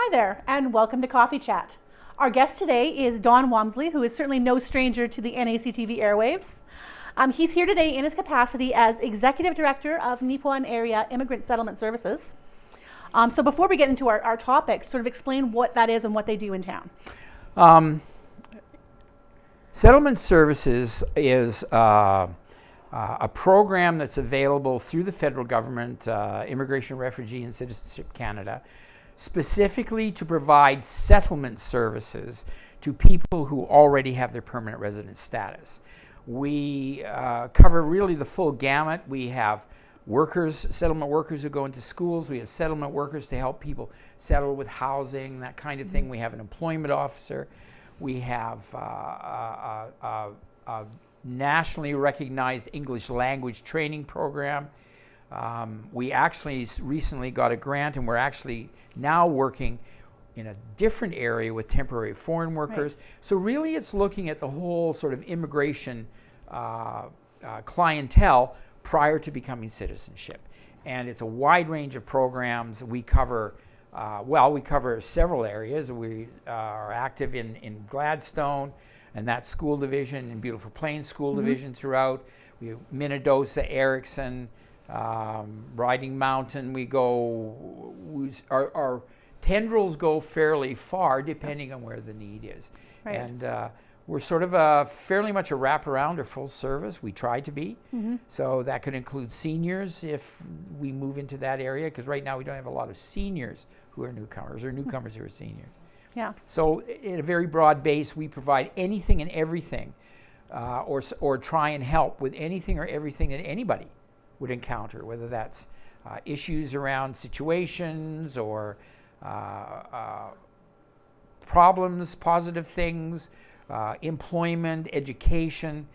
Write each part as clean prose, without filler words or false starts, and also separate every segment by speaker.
Speaker 1: Hi there, and welcome to Coffee Chat. Our guest today is Don Walmsley, who is certainly no stranger to the NACTV airwaves. He's here today in his capacity as Executive Director of Neepawa Area Immigrant Settlement Services. So before we get into our topic, sort of explain what that is and what they do in town.
Speaker 2: Settlement Services is a program that's available through the federal government, Immigration, Refugee, and Citizenship Canada, specifically to provide settlement services to people who already have their permanent resident status. We cover really the full gamut. We have workers, settlement workers who go into schools. We have settlement workers to help people settle with housing, that kind of thing. We have an employment officer. We have a nationally recognized English language training program. We actually recently got a grant, and we're actually now working in a different area with temporary foreign workers. Right. So really it's looking at the whole sort of immigration clientele prior to becoming citizenship. And it's a wide range of programs. We cover, we cover several areas. We are active in Gladstone and that school division, in Beautiful Plains School Division throughout. We have Minnedosa, Erickson, Riding Mountain. Our tendrils go fairly far depending on where the need is. Right. And we're sort of fairly much a wraparound or full service. We try to be. So that could include seniors if we move into that area, because right now we don't have a lot of seniors who are newcomers or newcomers who are seniors. Yeah. So in a very broad base, we provide anything and everything or try and help with anything or everything that anybody would encounter, whether that's issues around situations or problems, positive things, employment, education.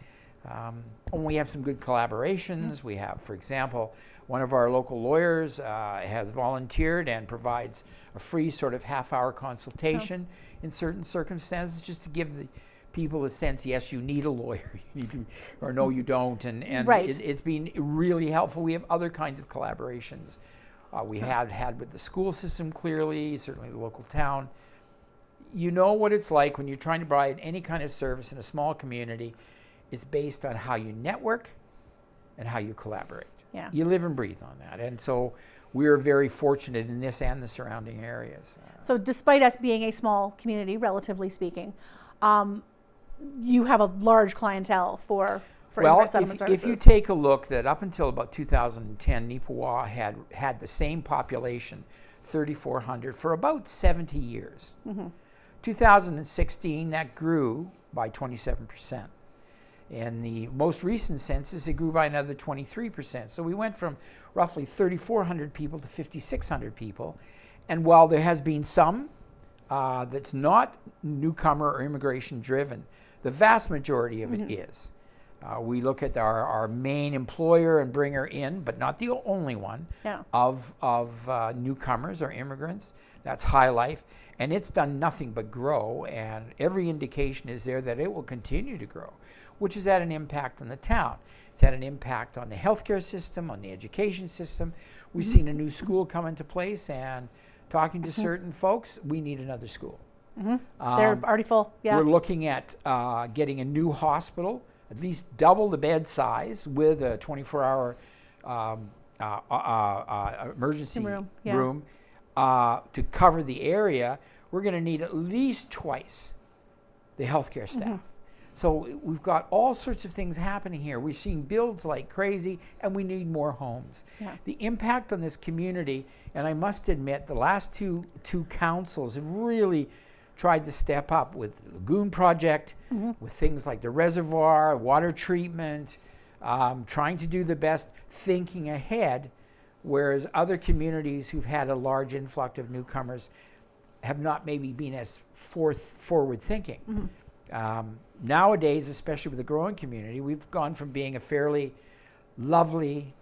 Speaker 2: And we have some good collaborations. We have, for example, one of our local lawyers has volunteered and provides a free sort of half-hour consultation in certain circumstances, just to give the people a sense, yes, you need a lawyer, you need to, or no, you don't, and right. It's been really helpful. We have other kinds of collaborations. We have had with the school system, clearly, certainly the local town. You know what it's like when you're trying to provide any kind of service in a small community. It's based on how you network and how you collaborate. Yeah. You live and breathe on that. And so we're very fortunate in this and the surrounding areas.
Speaker 1: So despite us being a small community, relatively speaking, you have a large clientele for immigrant settlement services.
Speaker 2: If you take a look that up until about 2010, Neepawa had the same population, 3,400, for about 70 years. 2016, that grew by 27%. In the most recent census, it grew by another 23%. So we went from roughly 3,400 people to 5,600 people. And while there has been some that's not newcomer or immigration driven, the vast majority of it is. We look at our main employer and bringer in, but not the only one, of newcomers or immigrants. That's High Life. And it's done nothing but grow, and every indication is there that it will continue to grow, which has had an impact on the town. It's had an impact on the healthcare system, on the education system. We've seen a new school come into place, and talking to certain folks, we need another school.
Speaker 1: They're already full. Yeah.
Speaker 2: We're looking at getting a new hospital, at least double the bed size, with a 24-hour emergency room to cover the area. We're going to need at least twice the healthcare staff. So we've got all sorts of things happening here. We're seeing builds like crazy, and we need more homes. Yeah. The impact on this community, and I must admit, the last two councils have really tried to step up with the Lagoon Project, with things like the reservoir, water treatment, trying to do the best, thinking ahead, whereas other communities who've had a large influx of newcomers have not maybe been as forward thinking. Nowadays, especially with the growing community, we've gone from being a fairly lovely,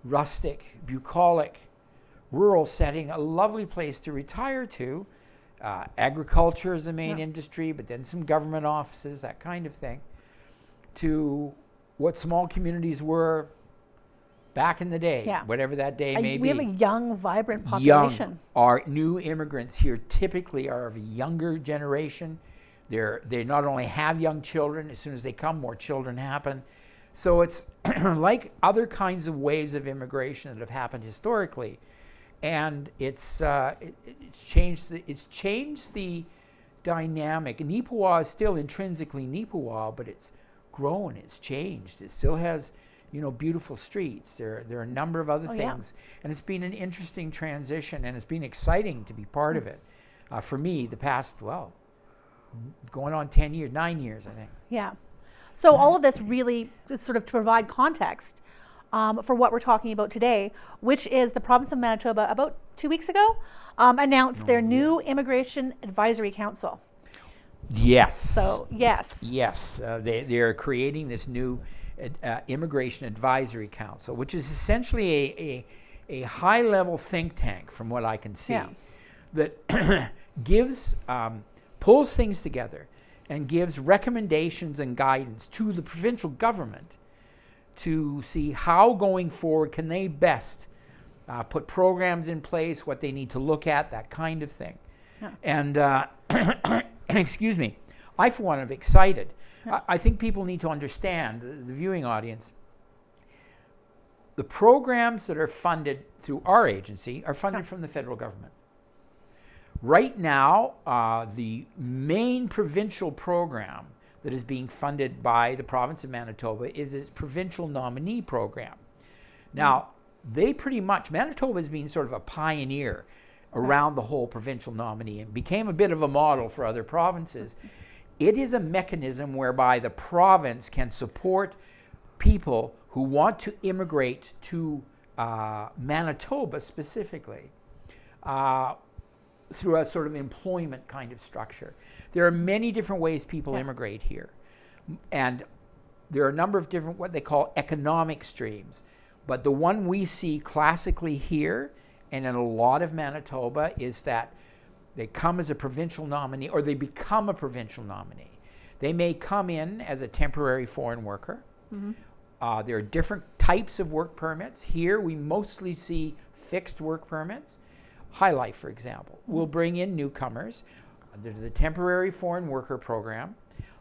Speaker 2: rustic, bucolic, rural setting, a lovely place to retire to. Agriculture is the main industry, but then some government offices, that kind of thing, to what small communities were back in the day, whatever that day may be.
Speaker 1: We have a young, vibrant population.
Speaker 2: Our new immigrants here typically are of a younger generation. They not only have young children, as soon as they come, more children happen. So it's like other kinds of waves of immigration that have happened historically, and it's changed the dynamic. Neepawa is still intrinsically Neepawa, but it's grown, it's changed. It still has, beautiful streets. There are a number of other things, and it's been an interesting transition, and it's been exciting to be part of it. For me, the past, going on 9 years, I think.
Speaker 1: Yeah. So all of this really is sort of to provide context for what we're talking about today, which is the province of Manitoba about 2 weeks ago announced their new Immigration Advisory Council.
Speaker 2: Yes.
Speaker 1: So, yes.
Speaker 2: Yes. They are creating this new Immigration Advisory Council, which is essentially a high-level think tank, from what I can see, that pulls things together and gives recommendations and guidance to the provincial government to see how going forward can they best put programs in place, what they need to look at, that kind of thing. Yeah. And excuse me, I for one am excited. Yeah. I think people need to understand, the viewing audience, the programs that are funded through our agency are funded from the federal government. Right now, the main provincial program that is being funded by the province of Manitoba is its Provincial Nominee program. Now, Manitoba has been sort of a pioneer around the whole provincial nominee and became a bit of a model for other provinces. It is a mechanism whereby the province can support people who want to immigrate to Manitoba specifically through a sort of employment kind of structure. There are many different ways people immigrate here. And there are a number of different, what they call economic streams. But the one we see classically here and in a lot of Manitoba is that they come as a provincial nominee, or they become a provincial nominee. They may come in as a temporary foreign worker. Mm-hmm. There are different types of work permits. Here we mostly see fixed work permits. High Life, for example, will bring in newcomers under the temporary foreign worker program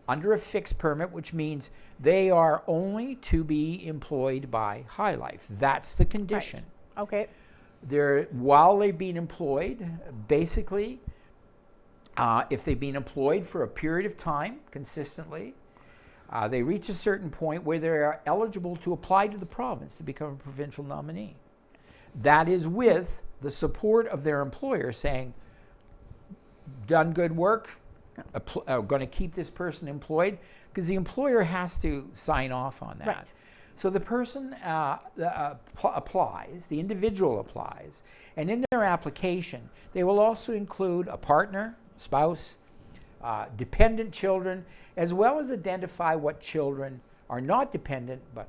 Speaker 2: under a fixed permit, which means they are only to be employed by High Life. That's the condition.
Speaker 1: Right. Okay.
Speaker 2: While they've been employed, basically, if they've been employed for a period of time consistently, they reach a certain point where they are eligible to apply to the province to become a provincial nominee. That is with the support of their employer saying, done good work, going to keep this person employed, because the employer has to sign off on that. Right. So the person applies, the individual applies, and in their application, they will also include a partner, spouse, dependent children, as well as identify what children are not dependent, but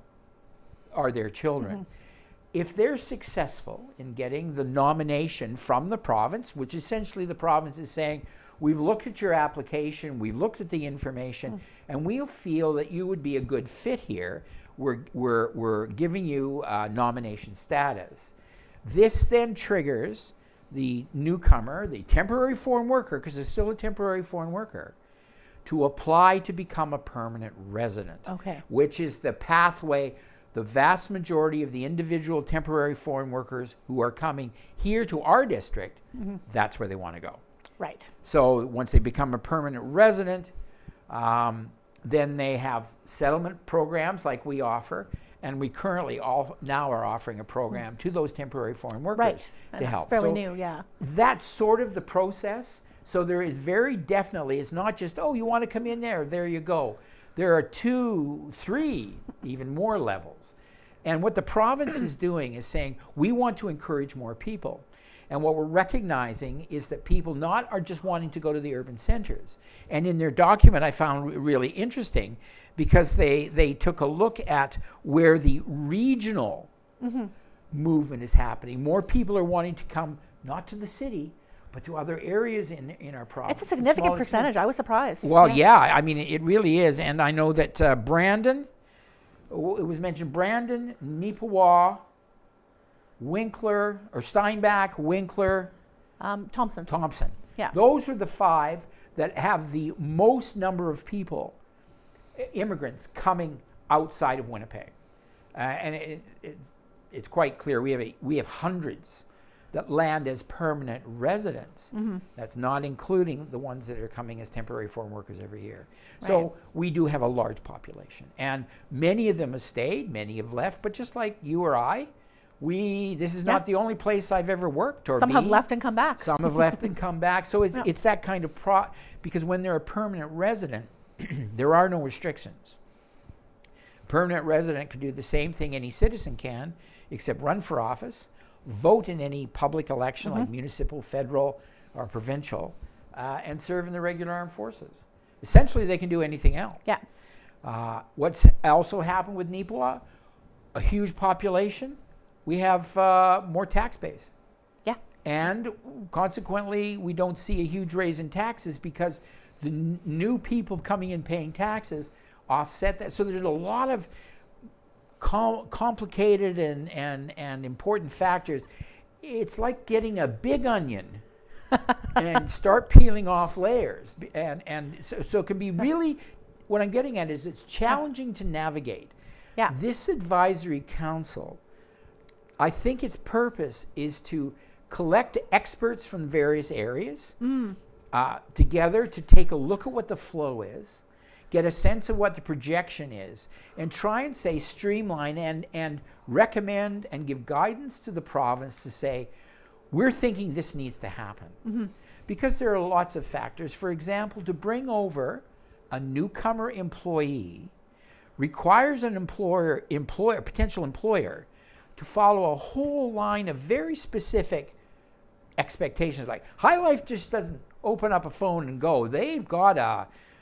Speaker 2: are their children. Mm-hmm. If they're successful in getting the nomination from the province, which essentially the province is saying, we've looked at your application, we've looked at the information, and we feel that you would be a good fit here, we're giving you nomination status. This then triggers the newcomer, the temporary foreign worker, because it's still a temporary foreign worker, to apply to become a permanent resident, which is the pathway. The vast majority of the individual temporary foreign workers who are coming here to our district, that's where they want to go.
Speaker 1: Right.
Speaker 2: So once they become a permanent resident, then they have settlement programs like we offer, and we currently now are offering a program to those temporary foreign workers to help.
Speaker 1: That's fairly new, yeah.
Speaker 2: That's sort of the process. So there is very definitely, it's not just, you want to come in there you go. There are 2, 3, even more levels. And what the province is doing is saying, we want to encourage more people. And what we're recognizing is that people are just wanting to go to the urban centers. And in their document, I found really interesting, because they took a look at where the regional movement is happening. More people are wanting to come, not to the city, but to other areas in our province.
Speaker 1: It's a significant percentage. I was surprised.
Speaker 2: Well, yeah, I mean, it really is. And I know that Brandon, it was mentioned, Brandon, Neepawa, Winkler, or Steinbach, Winkler,
Speaker 1: Thompson. Yeah.
Speaker 2: Those are the 5 that have the most number of people, immigrants, coming outside of Winnipeg. And it's quite clear. We have hundreds that land as permanent residents. That's not including the ones that are coming as temporary foreign workers every year. Right. So we do have a large population. And many of them have stayed, many have left, but just like you or I, this is not the only place I've ever worked or
Speaker 1: Some have left and come back.
Speaker 2: Some have left and come back. So it's that kind of because when they're a permanent resident, there are no restrictions. Permanent resident can do the same thing any citizen can, except run for office, vote in any public election like municipal, federal, or provincial, and serve in the regular armed forces. Essentially, they can do anything else.
Speaker 1: Yeah.
Speaker 2: What's also happened with Neepawa, a huge population, we have more tax base.
Speaker 1: Yeah.
Speaker 2: And consequently, we don't see a huge raise in taxes because the new people coming in paying taxes offset that. So there's a lot of complicated and important factors. It's like getting a big onion and start peeling off layers. And so it can be really, what I'm getting at is it's challenging to navigate.
Speaker 1: Yeah.
Speaker 2: This advisory council, I think its purpose is to collect experts from various areas together to take a look at what the flow is, get a sense of what the projection is, and try and say streamline and recommend and give guidance to the province to say, we're thinking this needs to happen. Because there are lots of factors. For example, to bring over a newcomer employee requires an potential employer to follow a whole line of very specific expectations. Like High Life just doesn't open up a phone and go. They've got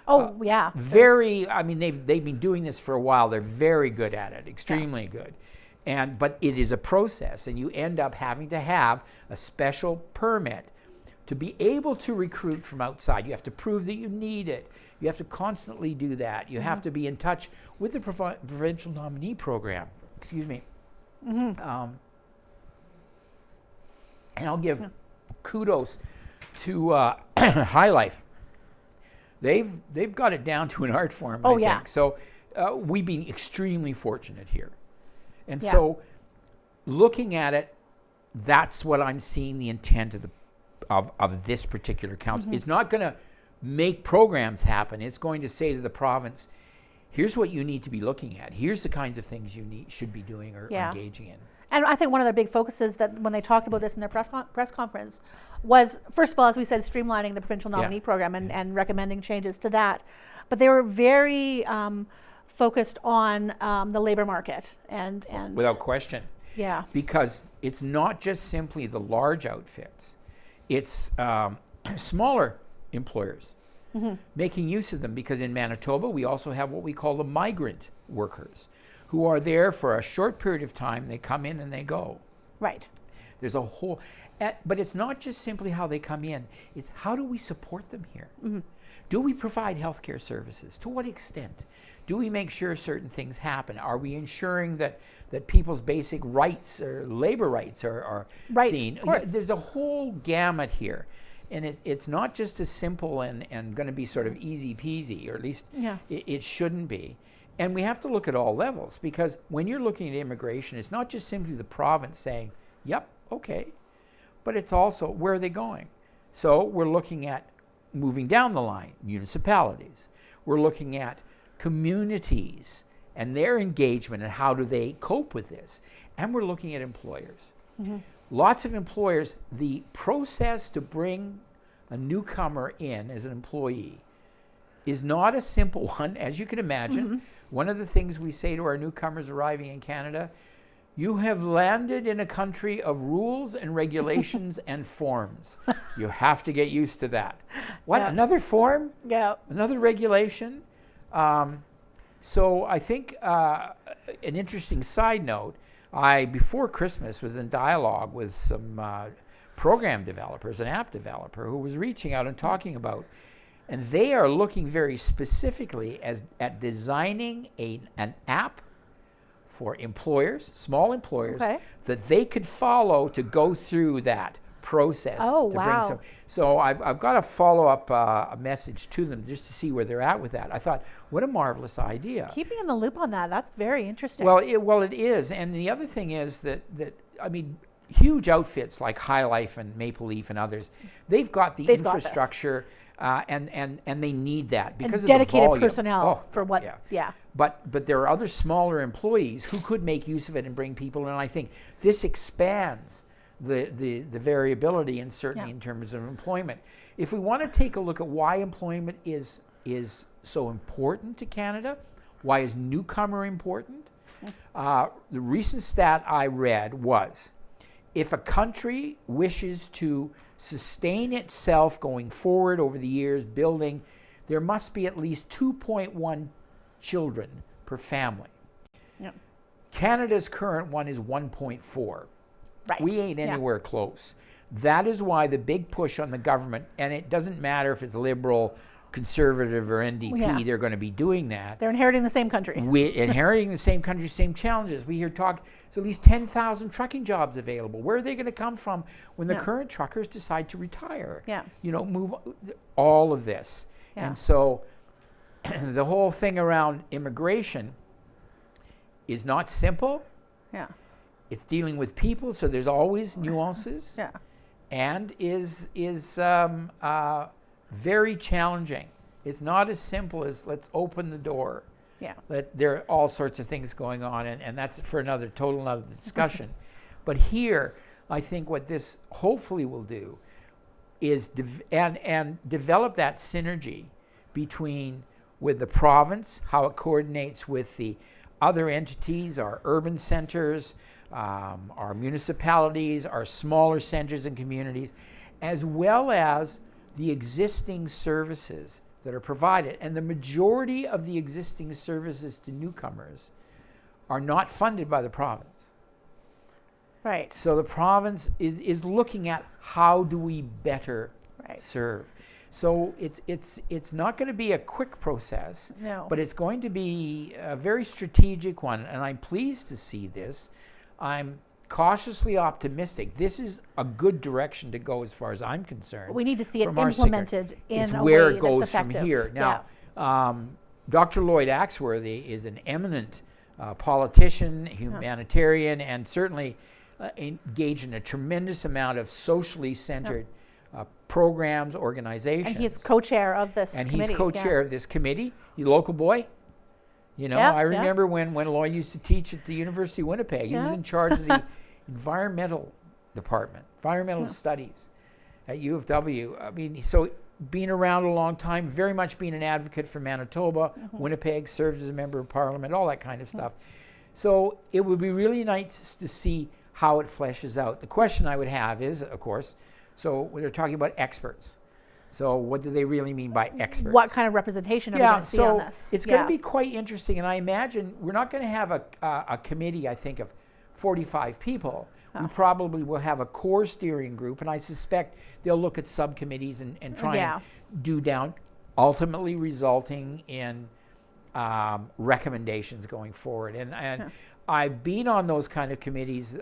Speaker 2: they've been doing this for a while. They're very good at it, extremely good. But it is a process, and you end up having to have a special permit to be able to recruit from outside. You have to prove that you need it. You have to constantly do that. You have to be in touch with the Provincial Nominee program. Excuse me. And I'll give kudos to High Life. They've got it down to an art form, I think. So we've been extremely fortunate here. And so looking at it, that's what I'm seeing the intent of this particular council. It's not going to make programs happen. It's going to say to the province, here's what you need to be looking at. Here's the kinds of things you should be doing or engaging in.
Speaker 1: And I think one of their big focuses that when they talked about this in their press conference was, first of all, as we said, streamlining the provincial nominee program and recommending changes to that. But they were very focused on the labor market and
Speaker 2: without question.
Speaker 1: Yeah.
Speaker 2: Because it's not just simply the large outfits. It's smaller employers making use of them, because in Manitoba we also have what we call the migrant workers who are there for a short period of time. They come in and they go.
Speaker 1: Right.
Speaker 2: There's a whole, but it's not just simply how they come in. It's how do we support them here? Do we provide healthcare services? To what extent? Do we make sure certain things happen? Are we ensuring that people's basic rights or labor rights are seen?
Speaker 1: Of course.
Speaker 2: There's a whole gamut here. And it's not just as simple and going to be sort of easy peasy, or at least it shouldn't be. And we have to look at all levels, because when you're looking at immigration, it's not just simply the province saying, yep, okay, but it's also where are they going? So we're looking at moving down the line, municipalities. We're looking at communities and their engagement and how do they cope with this. And we're looking at employers. Lots of employers, the process to bring a newcomer in as an employee is not a simple one, as you can imagine. One of the things we say to our newcomers arriving in Canada, you have landed in a country of rules and regulations and forms. You have to get used to that. What, another form?
Speaker 1: Yeah.
Speaker 2: Another regulation? So I think an interesting side note, I, before Christmas, was in dialogue with some program developers, an app developer, who was reaching out and talking about, and they are looking very specifically at designing an app for employers, small employers,
Speaker 1: Okay.
Speaker 2: that they could follow to go through that process.
Speaker 1: Oh,
Speaker 2: to
Speaker 1: wow.
Speaker 2: Bring some. So I've got to follow up a message to them just to see where they're at with that. I thought, what a marvelous idea.
Speaker 1: Keeping in the loop on that, that's very interesting.
Speaker 2: Well, it is. And the other thing is that I mean, huge outfits like High Life and Maple Leaf and others, they've got the infrastructure, and they need that because
Speaker 1: and
Speaker 2: of
Speaker 1: dedicated
Speaker 2: the volume.
Speaker 1: personnel for what,
Speaker 2: But there are other smaller employees who could make use of it and bring people in. And I think this expands the variability, and certainly in terms of employment. If we want to take a look at why employment is so important to Canada, why is newcomer important? The recent stat I read was, if a country wishes to sustain itself going forward over the years, building, there must be at least 2.1 children per family.
Speaker 1: Yep.
Speaker 2: Canada's current one is 1.4.
Speaker 1: Right.
Speaker 2: We ain't anywhere close. That is why the big push on the government, and it doesn't matter if it's Liberal, Conservative, or NDP, they're going to be doing that.
Speaker 1: They're inheriting the same country.
Speaker 2: Inheriting the same country, same challenges. We hear talk, there's at least 10,000 trucking jobs available. Where are they going to come from when the current truckers decide to retire? Move all of this. And so the whole thing around immigration is not simple. It's dealing with people, so there's always nuances. And is very challenging. It's not as simple as let's open the door. There are all sorts of things going on, and that's for another discussion. But here, I think what this hopefully will do is develop that synergy with the province, how it coordinates with the other entities, our urban centers, our municipalities, our smaller centers and communities, as well as the existing services that are provided. And the majority of the existing services to newcomers are not funded by the province.
Speaker 1: Right.
Speaker 2: So the province is looking at how do we better serve. So it's not going to be a quick process, but it's going to be a very strategic one. And I'm pleased to see this. I'm cautiously optimistic. This is a good direction to go as far as I'm concerned.
Speaker 1: We need to see it implemented in a
Speaker 2: where
Speaker 1: way
Speaker 2: it goes
Speaker 1: that's effective.
Speaker 2: from here. Now, Dr. Lloyd Axworthy is an eminent politician, humanitarian, and certainly engaged in a tremendous amount of socially centered programs, organizations.
Speaker 1: And he's co-chair of this committee.
Speaker 2: And he's co-chair of this committee. He's a local boy. I remember when Lloyd used to teach at the University of Winnipeg. He was in charge of the environmental department, environmental studies at U of W. I mean, so being around a long time, very much being an advocate for Manitoba, Winnipeg, served as a member of parliament, all that kind of stuff. So it would be really nice to see how it fleshes out. The question I would have is, of course, so we're talking about experts. So what do they really mean by experts?
Speaker 1: What kind of representation are we going to see on this?
Speaker 2: It's going to be quite interesting, and I imagine we're not going to have a committee, I think, of 45 people. We probably will have a core steering group, and I suspect they'll look at subcommittees and try and do down, ultimately resulting in recommendations going forward. And I've been on those kind of committees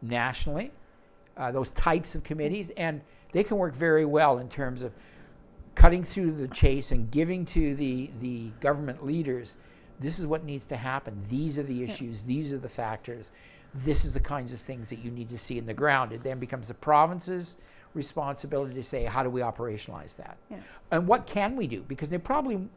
Speaker 2: nationally, those types of committees, and they can work very well in terms of cutting through the chase and giving to the government leaders, this is what needs to happen. These are the issues. These are the factors. This is the kinds of things that you need to see in the ground. It then becomes the province's responsibility to say, how do we operationalize that? And what can we do? Because they probably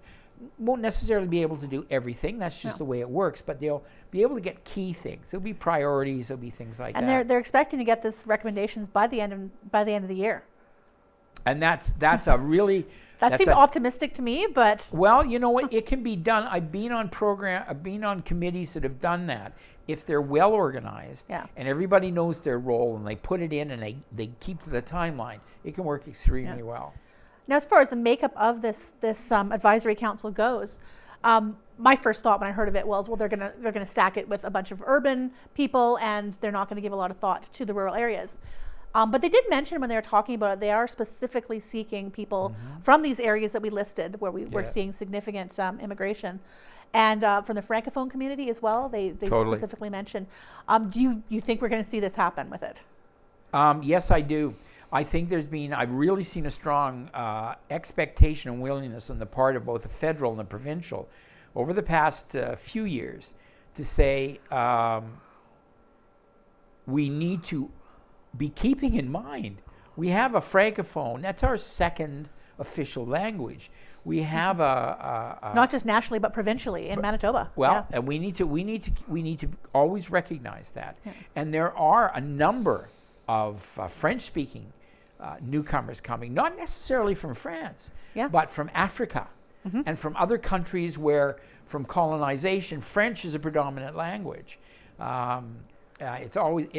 Speaker 2: won't necessarily be able to do everything. That's just the way it works. But they'll be able to get key things. There'll be priorities. There'll be things like that.
Speaker 1: And they're expecting to get this recommendations by the end of the year.
Speaker 2: And that's a really
Speaker 1: that seems optimistic to me. But
Speaker 2: well, you know what? It can be done. I've been on committees that have done that. If they're well organized and everybody knows their role and they put it in and they keep to the timeline, it can work extremely well.
Speaker 1: Now, as far as the makeup of this advisory council goes, my first thought when I heard of it was, well, they're gonna stack it with a bunch of urban people, and they're not going to give a lot of thought to the rural areas. But they did mention when they were talking about it, they are specifically seeking people from these areas that we listed, where we're seeing significant immigration. and from the Francophone community as well. They
Speaker 2: Totally.
Speaker 1: specifically mentioned. Do you think we're going to see this happen with it?
Speaker 2: Yes, I do. I think I've really seen a strong expectation and willingness on the part of both the federal and the provincial over the past few years to say we need to be keeping in mind we have a Francophone. That's our second official language. We have
Speaker 1: not just nationally but provincially in Manitoba.
Speaker 2: Well, and we need to always recognize that. Yeah. And there are a number of French-speaking newcomers coming, not necessarily from France, but from Africa and from other countries where, from colonization, French is a predominant language. It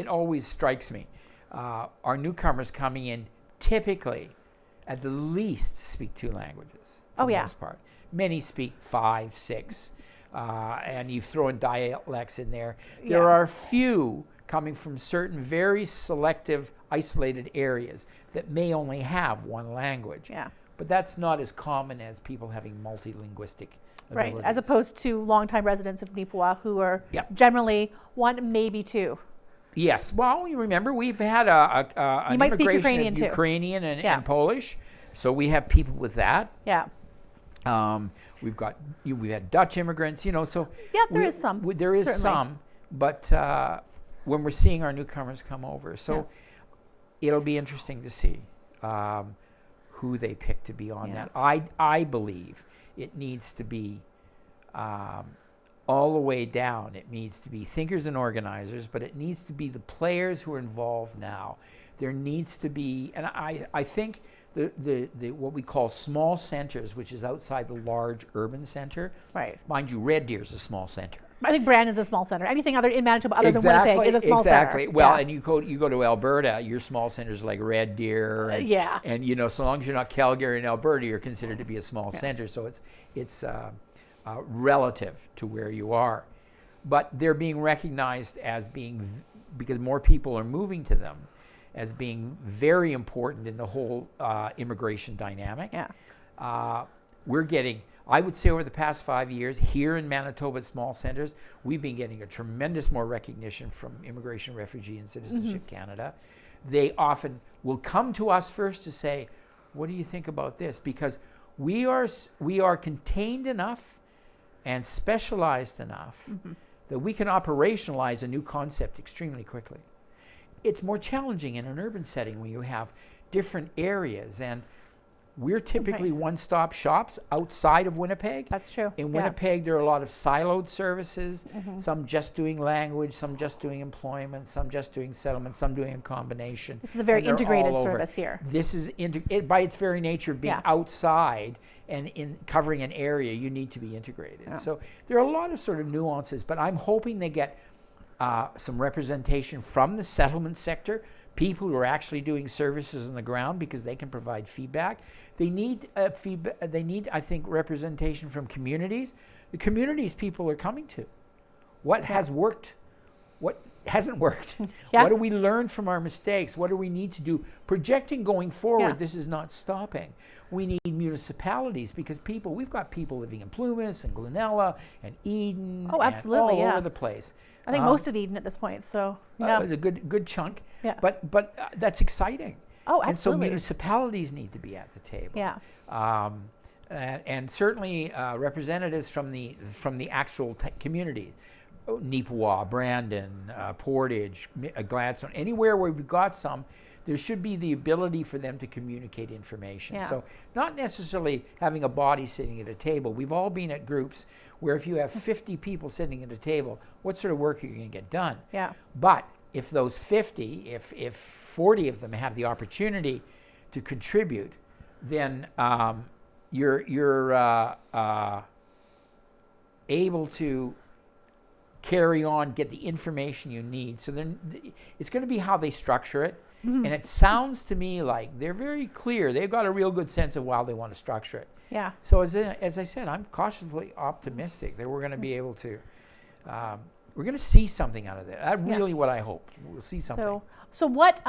Speaker 2: always strikes me. Our newcomers coming in typically, at the least, speak 2 languages. For the most part. Many speak 5, 6, and you throw in dialects in there. There are a few coming from certain very selective, isolated areas that may only have 1 language. Yeah. But that's not as common as people having multilinguistic abilities.
Speaker 1: Right, as opposed to longtime residents of Neepawa who are generally 1, maybe 2.
Speaker 2: Yes. Well, you remember we've had an
Speaker 1: you might speak
Speaker 2: Ukrainian
Speaker 1: too.
Speaker 2: Ukrainian and Polish, so we have people with that.
Speaker 1: Yeah.
Speaker 2: We've had Dutch immigrants, So
Speaker 1: there is some.
Speaker 2: There is
Speaker 1: certainly.
Speaker 2: some, but when we're seeing our newcomers come over, so it'll be interesting to see who they pick to be on that. I believe it needs to be all the way down. It needs to be thinkers and organizers, but it needs to be the players who are involved now. There needs to be, and I think the what we call small centers, which is outside the large urban center. Right. Mind you, Red Deer is a small center.
Speaker 1: I think Brandon's a small center. Anything other in Manitoba other than Winnipeg is a small center.
Speaker 2: Exactly. Well, and you go to Alberta, your small centers like Red Deer. And, and so long as you're not Calgary and Alberta, you're considered to be a small center. So it's relative to where you are. But they're being recognized as being, because more people are moving to them, as being very important in the whole immigration dynamic. Yeah. We're getting, I would say over the past 5 years, here in Manitoba small centers, we've been getting a tremendous more recognition from Immigration, Refugee, and Citizenship Canada. They often will come to us first to say, what do you think about this? Because we are contained enough and specialized enough that we can operationalize a new concept extremely quickly. It's more challenging in an urban setting when you have different areas, and we're typically one-stop shops outside of Winnipeg.
Speaker 1: That's true.
Speaker 2: In Winnipeg, there are a lot of siloed services, some just doing language, some just doing employment, some just doing settlement, some doing a combination.
Speaker 1: This is a very integrated service here.
Speaker 2: This is, by its very nature of being outside and in covering an area, you need to be integrated. Yeah. So there are a lot of sort of nuances, but I'm hoping they get some representation from the settlement sector, people who are actually doing services on the ground, because they can provide feedback. They need feedback. They need, I think, representation from communities. The communities people are coming to. What has worked? What hasn't worked? What do we learn from our mistakes? What do we need to do? Projecting going forward, this is not stopping. We need municipalities, because we've got people living in Plumas and Glenella and Eden and all over the place.
Speaker 1: I think most of Eden at this point, so
Speaker 2: it's a good chunk. Yeah. But that's exciting.
Speaker 1: Oh, absolutely.
Speaker 2: And so municipalities need to be at the table.
Speaker 1: Yeah.
Speaker 2: And certainly representatives from the actual communities, Neepawa, Brandon, Portage, Gladstone, anywhere where we've got some, there should be the ability for them to communicate information. Yeah. So not necessarily having a body sitting at a table. We've all been at groups where if you have 50 people sitting at a table, what sort of work are you going to get done? Yeah. But if those 50, if 40 of them have the opportunity to contribute, then you're able to carry on, get the information you need. So then it's going to be how they structure it. And it sounds to me like they're very clear. They've got a real good sense of how they want to structure it. Yeah. So as I said, I'm cautiously optimistic that we're going to be able to, we're going to see something out of that. That's really what I hope. We'll see something.
Speaker 1: So what,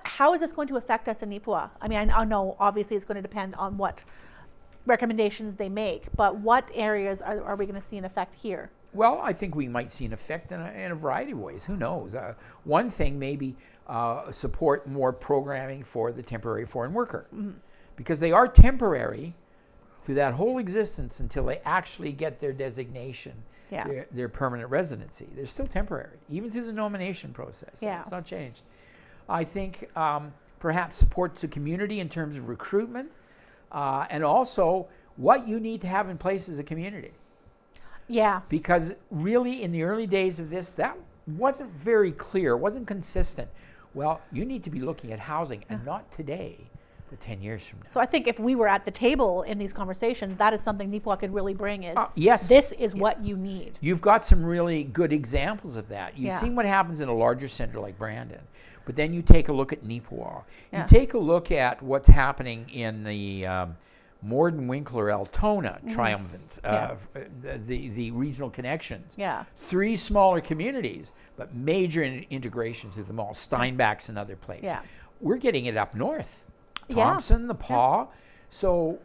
Speaker 1: how is this going to affect us in Neepawa? I mean, I know obviously it's going to depend on what recommendations they make, but what areas are we going to see an effect here?
Speaker 2: Well, I think we might see an effect in a variety of ways. Who knows? One thing maybe support more programming for the temporary foreign worker, because they are temporary through that whole existence until they actually get their designation, their permanent residency. They're still temporary, even through the nomination process.
Speaker 1: Yeah.
Speaker 2: It's not changed. I think perhaps support to community in terms of recruitment, and also what you need to have in place as a community.
Speaker 1: Yeah.
Speaker 2: Because really, in the early days of this, that wasn't very clear, wasn't consistent. Well, you need to be looking at housing, and not today, but 10 years from now.
Speaker 1: So I think if we were at the table in these conversations, that is something Neepawa could really bring is,
Speaker 2: yes,
Speaker 1: this is what you need.
Speaker 2: You've got some really good examples of that. You've
Speaker 1: Yeah.
Speaker 2: seen what happens in a larger center like Brandon, but then you take a look at Neepawa.
Speaker 1: Yeah.
Speaker 2: You take a look at what's happening in the Morden, Winkler, Altona, Triumphant, the regional connections.
Speaker 1: Yeah.
Speaker 2: 3 smaller communities, but major integration through them all. Steinbach's another place.
Speaker 1: Yeah.
Speaker 2: We're getting it up north.
Speaker 1: Yeah.
Speaker 2: Thompson, the Paw. So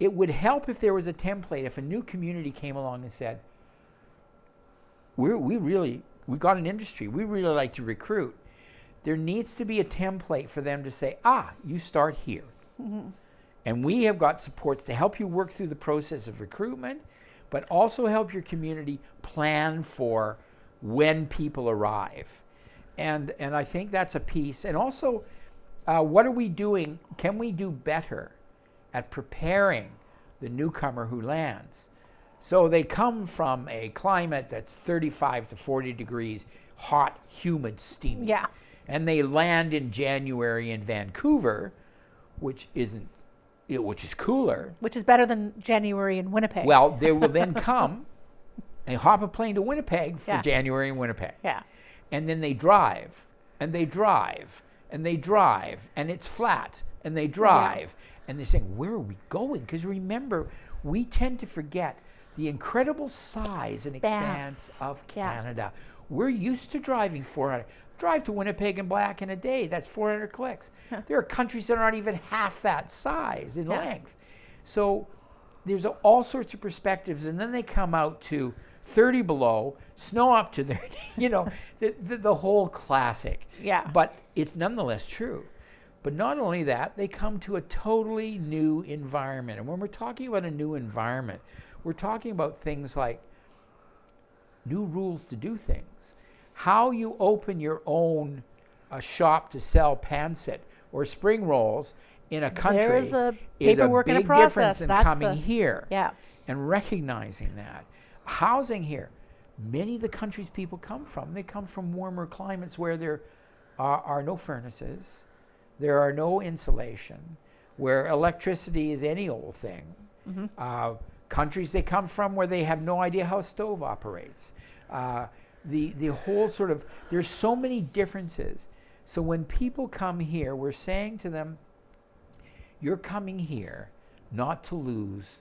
Speaker 2: it would help if there was a template, if a new community came along and said, we've got an industry, we really like to recruit. There needs to be a template for them to say, you start here. And we have got supports to help you work through the process of recruitment, but also help your community plan for when people arrive. And I think that's a piece. And also, what are we doing? Can we do better at preparing the newcomer who lands? So they come from a climate that's 35 to 40 degrees, hot, humid, steamy.
Speaker 1: Yeah.
Speaker 2: And they land in January in Vancouver, which is cooler.
Speaker 1: Which is better than January in Winnipeg.
Speaker 2: Well, they will then come and hop a plane to Winnipeg for
Speaker 1: Yeah.
Speaker 2: January in Winnipeg.
Speaker 1: Yeah.
Speaker 2: And then they drive, and they drive, and they drive, and it's flat, and they drive. And they're saying, where are we going? Because remember, we tend to forget the incredible size and expanse of Canada. We're used to driving 400. Drive to Winnipeg and Black in a day, that's 400 clicks. There are countries that aren't even half that size in length. So there's all sorts of perspectives, and then they come out to 30 below, snow up to 30, the whole classic.
Speaker 1: Yeah.
Speaker 2: But it's nonetheless true. But not only that, they come to a totally new environment. And when we're talking about a new environment, we're talking about things like new rules to do things. How you open your own shop to sell pancit or spring rolls in a country
Speaker 1: There's a
Speaker 2: is a
Speaker 1: paperwork and a
Speaker 2: big
Speaker 1: process.
Speaker 2: difference than
Speaker 1: That's
Speaker 2: coming here.
Speaker 1: Yeah.
Speaker 2: And recognizing that. Housing here, many of the countries people come from, they come from warmer climates where there are no furnaces, there are no insulation, where electricity is any old thing. Countries they come from where they have no idea how a stove operates. The whole sort of, there's so many differences. So when people come here, we're saying to them, you're coming here not to lose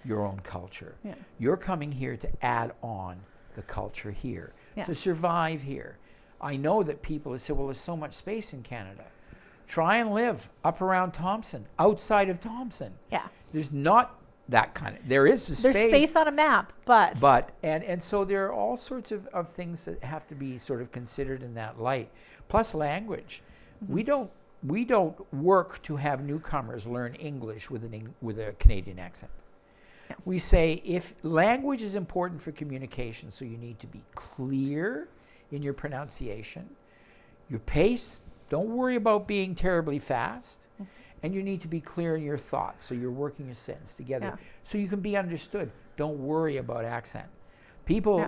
Speaker 2: your own culture. Yeah. You're coming here to add on the culture here, to survive here. I know that people have said, well, there's so much space in Canada. Try and live up around Thompson, outside of Thompson.
Speaker 1: Yeah.
Speaker 2: There's not that kind of, there is a space.
Speaker 1: There's space on a map, but.
Speaker 2: And so there are all sorts of things that have to be sort of considered in that light. Plus language. We don't work to have newcomers learn English with a Canadian accent. Yeah. We say if language is important for communication, so you need to be clear in your pronunciation, your pace, don't worry about being terribly fast, and you need to be clear in your thoughts, so you're working your sentence together, so you can be understood. Don't worry about accent. People,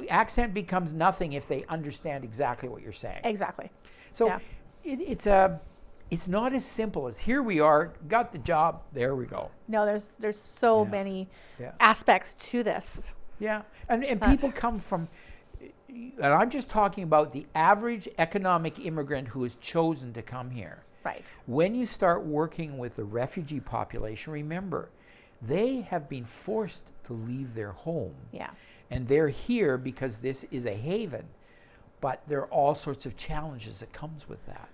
Speaker 2: accent becomes nothing if they understand exactly what you're saying.
Speaker 1: Exactly.
Speaker 2: So it's not as simple as here we are, got the job, there we go.
Speaker 1: No, there's so many aspects to this.
Speaker 2: Yeah, and people come from, and I'm just talking about the average economic immigrant who has chosen to come here.
Speaker 1: Right.
Speaker 2: When you start working with the refugee population, remember, they have been forced to leave their home.
Speaker 1: Yeah.
Speaker 2: And they're here because this is a haven, but there are all sorts of challenges that comes with that.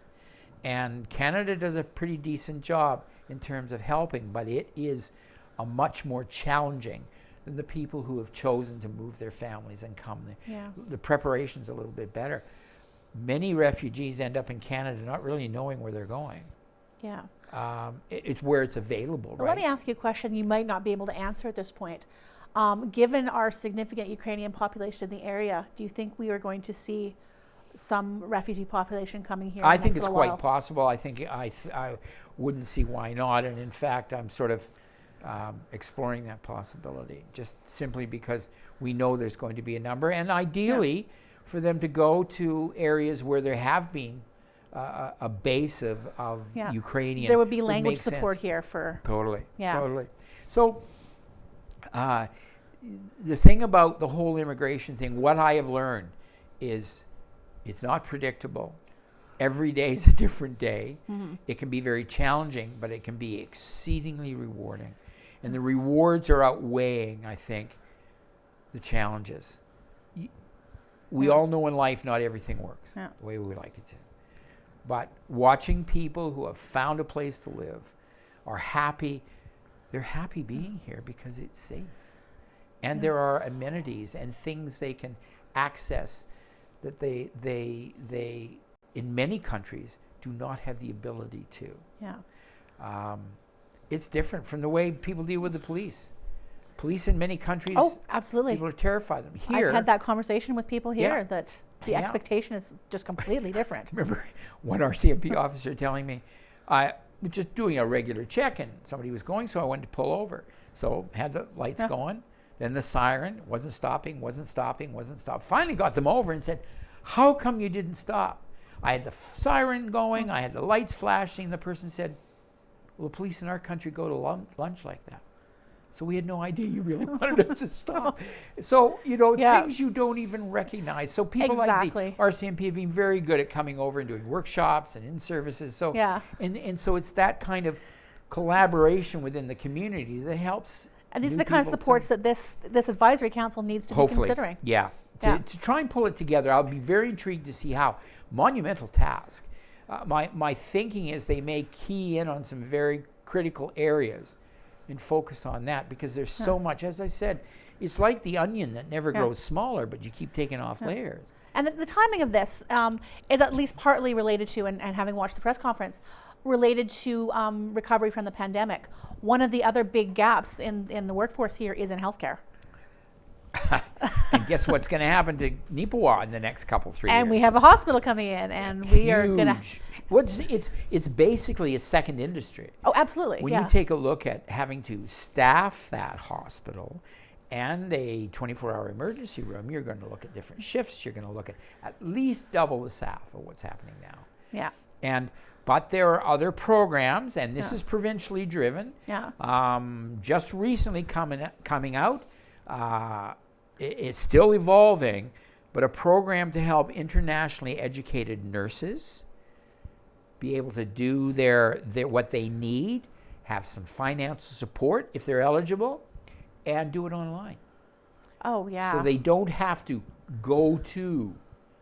Speaker 2: And Canada does a pretty decent job in terms of helping, but it is a much more challenging than the people who have chosen to move their families and come there.
Speaker 1: Yeah.
Speaker 2: The preparation's a little bit better. Many refugees end up in Canada not really knowing where they're going.
Speaker 1: Yeah.
Speaker 2: It's where it's available,
Speaker 1: Well,
Speaker 2: right?
Speaker 1: let me ask you a question you might not be able to answer at this point. Given our significant Ukrainian population in the area, do you think we are going to see some refugee population coming here?
Speaker 2: I think it's quite possible. I think I wouldn't see why not. And in fact, I'm sort of exploring that possibility, just simply because we know there's going to be a number. And ideally, for them to go to areas where there have been a base of Ukrainian.
Speaker 1: There would be language support here for...
Speaker 2: Totally.
Speaker 1: Yeah.
Speaker 2: Totally. So the thing about the whole immigration thing, what I have learned is it's not predictable. Every day is a different day. Mm-hmm. It can be very challenging, but it can be exceedingly rewarding. And the rewards are outweighing, I think, the challenges. We all know in life not everything works the way we like it to. But watching people who have found a place to live are happy, they're happy being here because it's safe. And there are amenities and things they can access that they in many countries do not have the ability to.
Speaker 1: Yeah.
Speaker 2: It's different from the way people deal with the police. Police in many countries,
Speaker 1: absolutely,
Speaker 2: people are terrified of them. Here,
Speaker 1: I've had that conversation with people here that the expectation is just completely different.
Speaker 2: I remember one RCMP officer telling me, I was just doing a regular check and somebody was going, so I went to pull over. So had the lights going, then the siren, wasn't stopping. Finally got them over and said, how come you didn't stop? I had the siren going, I had the lights flashing. The person said, well, the police in our country go to lunch like that. So we had no idea you really wanted us to stop. So, things you don't even recognize. So people like the RCMP have been very good at coming over and doing workshops and in-services. So, and so it's that kind of collaboration within the community that helps.
Speaker 1: And these are the kind of supports that this advisory council needs to be considering.
Speaker 2: Yeah. To try and pull it together. I'll be very intrigued to see how. Monumental task. My thinking is they may key in on some very critical areas and focus on that, because there's so much. As I said, it's like the onion that never grows smaller, but you keep taking off layers.
Speaker 1: And the timing of this is at least partly related to, and having watched the press conference, related to recovery from the pandemic. One of the other big gaps in the workforce here is in healthcare.
Speaker 2: And guess what's going to happen to Neepawa in the next 3 years?
Speaker 1: And we have a hospital coming in, and we are going
Speaker 2: to... It's basically a second industry.
Speaker 1: Oh, absolutely.
Speaker 2: When you take a look at having to staff that hospital and a 24-hour emergency room, you're going to look at different shifts. You're going to look at least double the staff of what's happening now.
Speaker 1: Yeah.
Speaker 2: But there are other programs, and this is provincially driven.
Speaker 1: Yeah.
Speaker 2: Just recently coming out. It's still evolving, but a program to help internationally educated nurses be able to do their what they need, have some financial support if they're eligible, and do it online.
Speaker 1: Oh, yeah.
Speaker 2: So they don't have to go to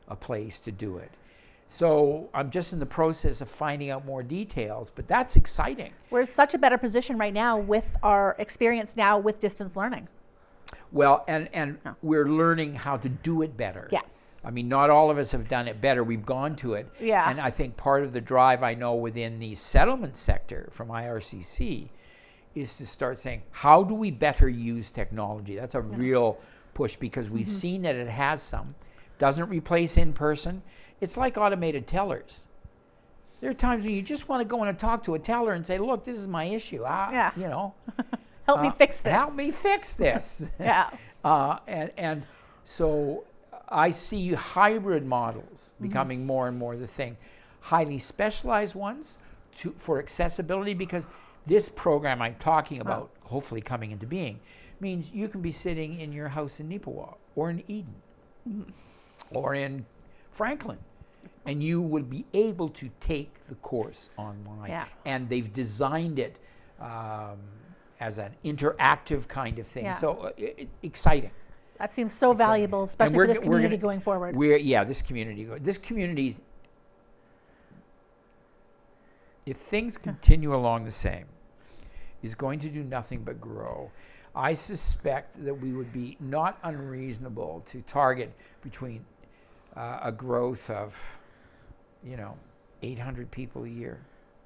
Speaker 2: a place to do it. So I'm just in the process of finding out more details, but that's exciting.
Speaker 1: We're in such a better position right now with our experience now with distance learning.
Speaker 2: Well, and we're learning how to do it better.
Speaker 1: Yeah.
Speaker 2: I mean, not all of us have done it better. We've gone to it.
Speaker 1: Yeah.
Speaker 2: And I think part of the drive I know within the settlement sector from IRCC is to start saying, how do we better use technology? That's a real push, because we've seen that it has some. Doesn't replace in person. It's like automated tellers. There are times when you just want to go in and talk to a teller and say, look, this is my issue.
Speaker 1: Help me fix this.
Speaker 2: Help me fix this. And so I see hybrid models becoming more and more the thing. Highly specialized ones for accessibility, because this program I'm talking about, hopefully coming into being, means you can be sitting in your house in Neepawa or in Eden or in Franklin, and you would be able to take the course online.
Speaker 1: Yeah.
Speaker 2: And they've designed it as an interactive kind of thing.
Speaker 1: Yeah.
Speaker 2: So exciting.
Speaker 1: That seems so valuable, especially for this community going forward.
Speaker 2: This community, if things continue along the same, is going to do nothing but grow. I suspect that we would be not unreasonable to target between a growth of, 800 people a year.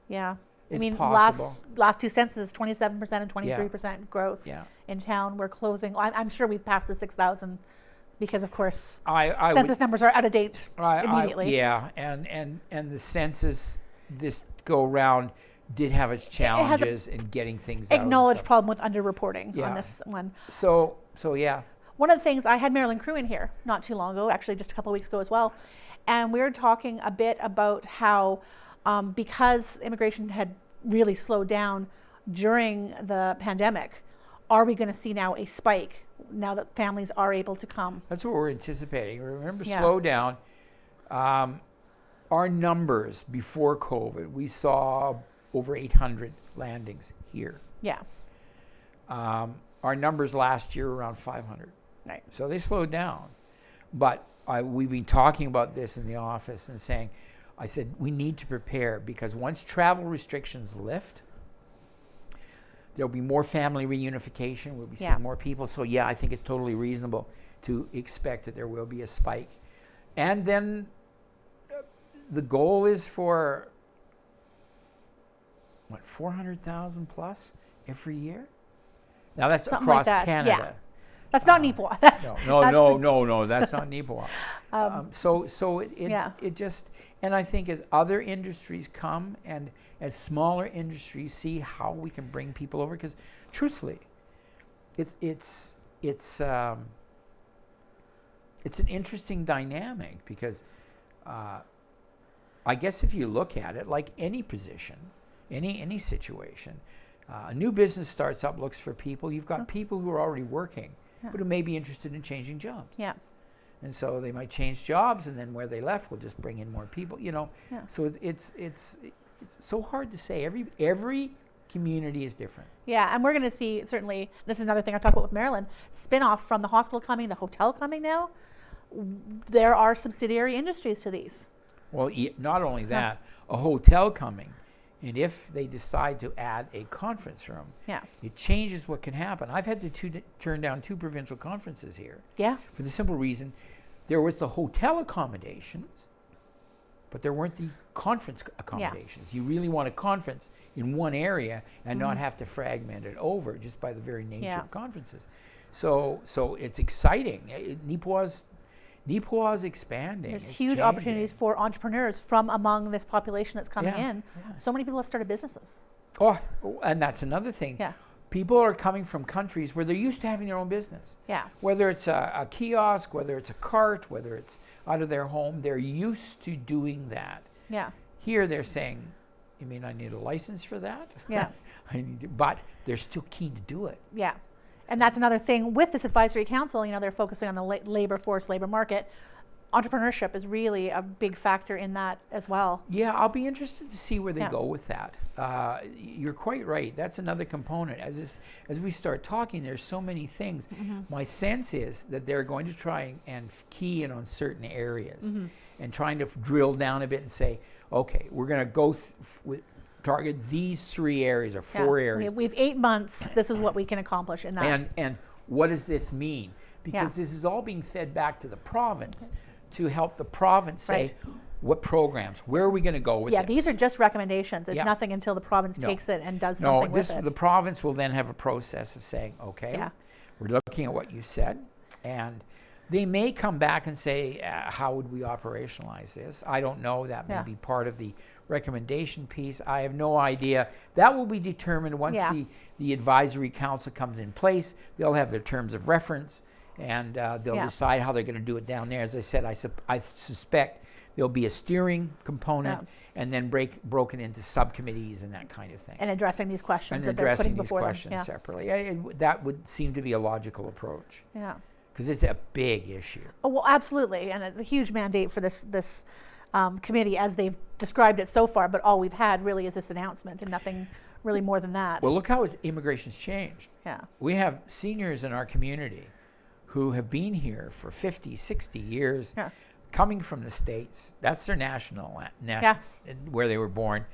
Speaker 1: Yeah.
Speaker 2: It's
Speaker 1: I mean,
Speaker 2: possible.
Speaker 1: last two censuses, 27% and 23% growth in town. We're closing. I'm sure we've passed the 6,000 because, of course, census numbers are out of date immediately.
Speaker 2: And the census this go around did have its challenges in getting things out.
Speaker 1: Acknowledged problem with underreporting on this one.
Speaker 2: So yeah.
Speaker 1: One of the things, I had Marilyn Crew in here not too long ago, actually just a couple of weeks ago as well, and we were talking a bit about how because immigration had really slowed down during the pandemic, are we going to see now a spike now that families are able to come?
Speaker 2: That's what we're anticipating. Remember, slow down. Our numbers before COVID, we saw over 800 landings here.
Speaker 1: Yeah.
Speaker 2: Our numbers last year were around 500.
Speaker 1: Right.
Speaker 2: So they slowed down. But we've been talking about this in the office and saying, I said, we need to prepare because once travel restrictions lift, there'll be more family reunification. We'll be seeing more people. So, I think it's totally reasonable to expect that there will be a spike. And then the goal is for, 400,000 plus every year? Now, that's
Speaker 1: something
Speaker 2: across
Speaker 1: like that.
Speaker 2: Canada.
Speaker 1: Yeah. That's not Neepawa. That's
Speaker 2: No, that's not Neepawa. So it just, and I think as other industries come and as smaller industries see how we can bring people over, because truthfully, it's an interesting dynamic because I guess if you look at it like any position, any situation, a new business starts up, looks for people. You've got people who are already working, but who may be interested in changing jobs. Yeah. And so they might change jobs, and then where they left, we'll just bring in more people. So it's so hard to say. Every community is different. Yeah,
Speaker 1: and we're going to see, certainly, this is another thing I talked about with Marilyn, spin-off from the hospital coming, the hotel coming now. There are subsidiary industries to these.
Speaker 2: Well, not only that, a hotel coming, and if they decide to add a conference room, it changes what can happen. I've had to turn down 2 provincial conferences here. Yeah. For the simple reason, there was the hotel accommodations, but there weren't the conference accommodations. You really want a conference in one area and not have to fragment it over just by the very nature of conferences. So it's exciting. Neepawa's expanding.
Speaker 1: There's huge opportunities for entrepreneurs from among this population that's coming in. Yeah. So many people have started businesses.
Speaker 2: Oh, and that's another thing. Yeah. People are coming from countries where they're used to having their own business. Yeah. Whether it's a kiosk, whether it's a cart, whether it's out of their home, they're used to doing that. Yeah. Here they're saying, you mean I need a license for that? Yeah. But they're still keen to do it. Yeah.
Speaker 1: And that's another thing with this advisory council, they're focusing on the labor force, labor market. Entrepreneurship is really a big factor in that as well.
Speaker 2: Yeah, I'll be interested to see where they go with that. You're quite right. That's another component. As we start talking, there's so many things. My sense is that they're going to try and key in on certain areas and trying to drill down a bit and say, okay, we're going to go target these 3 areas or 4 areas.
Speaker 1: We have 8 months. This is what we can accomplish in that.
Speaker 2: And what does this mean? Because this is all being fed back to the province to help the province say what programs, where are we going to go with this?
Speaker 1: Yeah, these are just recommendations. It's nothing until the province takes it and does something with it.
Speaker 2: The province will then have a process of saying, okay, we're looking at what you said, and they may come back and say, how would we operationalize this? I don't know. That may be part of the recommendation piece. I have no idea. That will be determined once the advisory council comes in place. They'll have their terms of reference, and they'll decide how they're going to do it down there. As I said, I suspect there'll be a steering component and then broken into subcommittees and that kind of thing.
Speaker 1: And addressing these questions that they're putting before them.
Speaker 2: And addressing these questions separately. That would seem to be a logical approach. Yeah. Because it's a big issue.
Speaker 1: Oh, well, absolutely. And it's a huge mandate for this committee as they've described it so far, but all we've had really is this announcement and nothing really more than that.
Speaker 2: Well, look how immigration's changed. Yeah. We have seniors in our community who have been here for 50, 60 years, coming from the States. That's their national where they were born.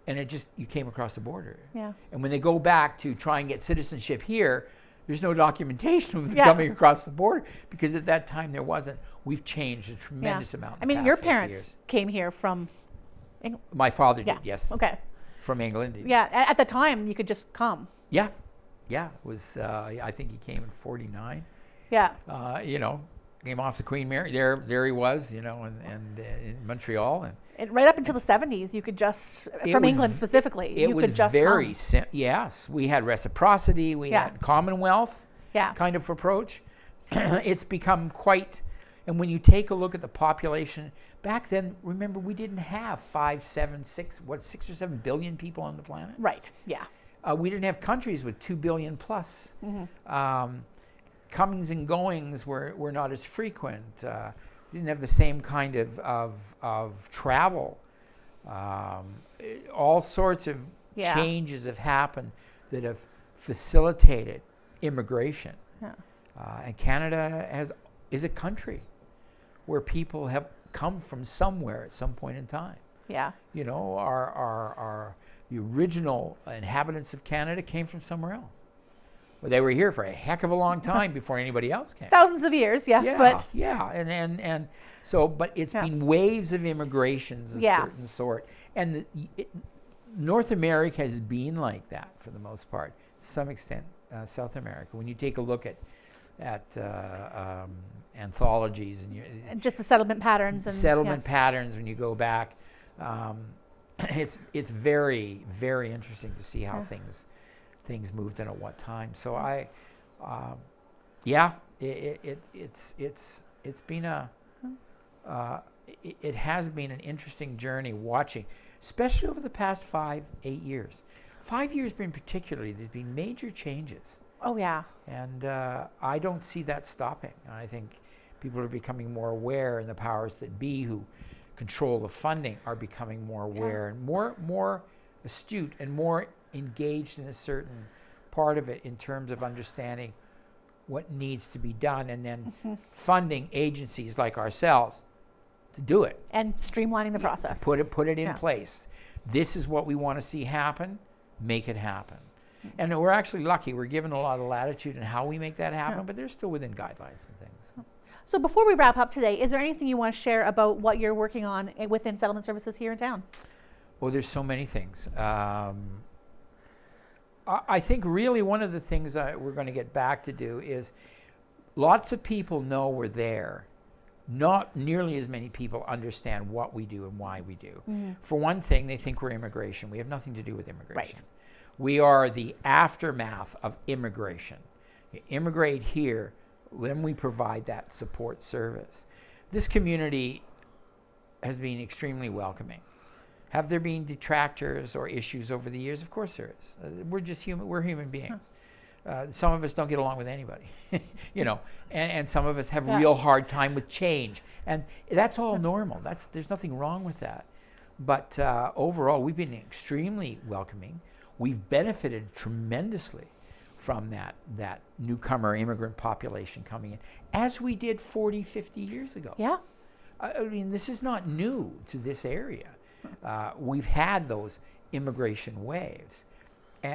Speaker 2: and you came across the border.
Speaker 1: Yeah.
Speaker 2: And when they go back to try and get citizenship here, there's no documentation of them coming across the border, because at that time there wasn't. We've changed a tremendous amount.
Speaker 1: I mean, your parents came here from England.
Speaker 2: My father did, yes.
Speaker 1: Okay.
Speaker 2: From England.
Speaker 1: Yeah, at the time you could just come.
Speaker 2: Yeah. Yeah, it was, I think he came in 49.
Speaker 1: Yeah.
Speaker 2: Came off the Queen Mary. There he was, and in Montreal.
Speaker 1: And right up until the 70s, you could just, from England specifically, you could just come.
Speaker 2: Yes, we had reciprocity, we had Commonwealth kind of approach. It's become quite, and when you take a look at the population, back then, remember, we didn't have 6 or 7 billion people on the planet?
Speaker 1: Right, yeah.
Speaker 2: We didn't have countries with 2 billion plus. Comings and goings were not as frequent. Didn't have the same kind of travel. All sorts of changes have happened that have facilitated immigration. Yeah. And Canada is a country where people have come from somewhere at some point in time.
Speaker 1: Yeah.
Speaker 2: The original inhabitants of Canada came from somewhere else. Well, they were here for a heck of a long time before anybody else came.
Speaker 1: Thousands of years, but
Speaker 2: it's been waves of immigrations of certain sort, and North America has been like that for the most part. To some extent, South America. When you take a look at anthologies
Speaker 1: and just the settlement patterns
Speaker 2: patterns, when you go back, it's very, very interesting to see how things moved and at what time. So it's been it has been an interesting journey watching, especially over the past 5-8 years. 5 years been particularly, there's been major changes.
Speaker 1: Oh yeah.
Speaker 2: And I don't see that stopping. I think people are becoming more aware, and the powers that be who control the funding are becoming more aware and more astute and more engaged in a certain part of it in terms of understanding what needs to be done, and then funding agencies like ourselves to do it
Speaker 1: and streamlining the process.
Speaker 2: To put it in place. This is what we want to see happen. Make it happen. And we're actually lucky. We're given a lot of latitude in how we make that happen, but they're still within guidelines and things.
Speaker 1: So before we wrap up today, is there anything you want to share about what you're working on within settlement services here in town?
Speaker 2: Well, there's so many things. I think really one of the things we're going to get back to do is lots of people know we're there. Not nearly as many people understand what we do and why we do. For one thing, they think we're immigration. We have nothing to do with immigration.
Speaker 1: Right.
Speaker 2: We are the aftermath of immigration. You immigrate here, then we provide that support service. This community has been extremely welcoming. Have there been detractors or issues over the years? Of course there is. We're just human. We're human beings. Some of us don't get along with anybody, and some of us have real hard time with change, and that's all normal. There's nothing wrong with that. But overall, we've been extremely welcoming. We've benefited tremendously from that newcomer immigrant population coming in, as we did 40, 50 years ago.
Speaker 1: Yeah.
Speaker 2: I mean, this is not new to this area. We've had those immigration waves,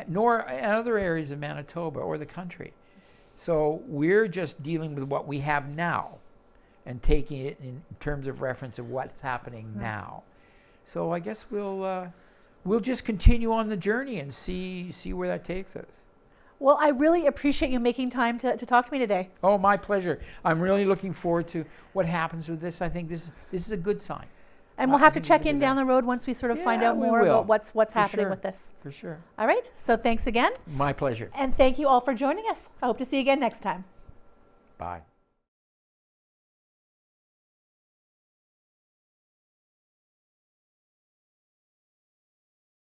Speaker 2: nor in other areas of Manitoba or the country. So we're just dealing with what we have now and taking it in terms of reference of what's happening now. So I guess we'll just continue on the journey and see where that takes us.
Speaker 1: Well, I really appreciate you making time to talk to me today.
Speaker 2: Oh, my pleasure. I'm really looking forward to what happens with this. I think this is a good sign.
Speaker 1: And we'll have to check in down the road once we sort of find out more about what's happening with this.
Speaker 2: For sure.
Speaker 1: All right. So thanks again.
Speaker 2: My pleasure.
Speaker 1: And thank you all for joining us. I hope to see you again next time.
Speaker 2: Bye.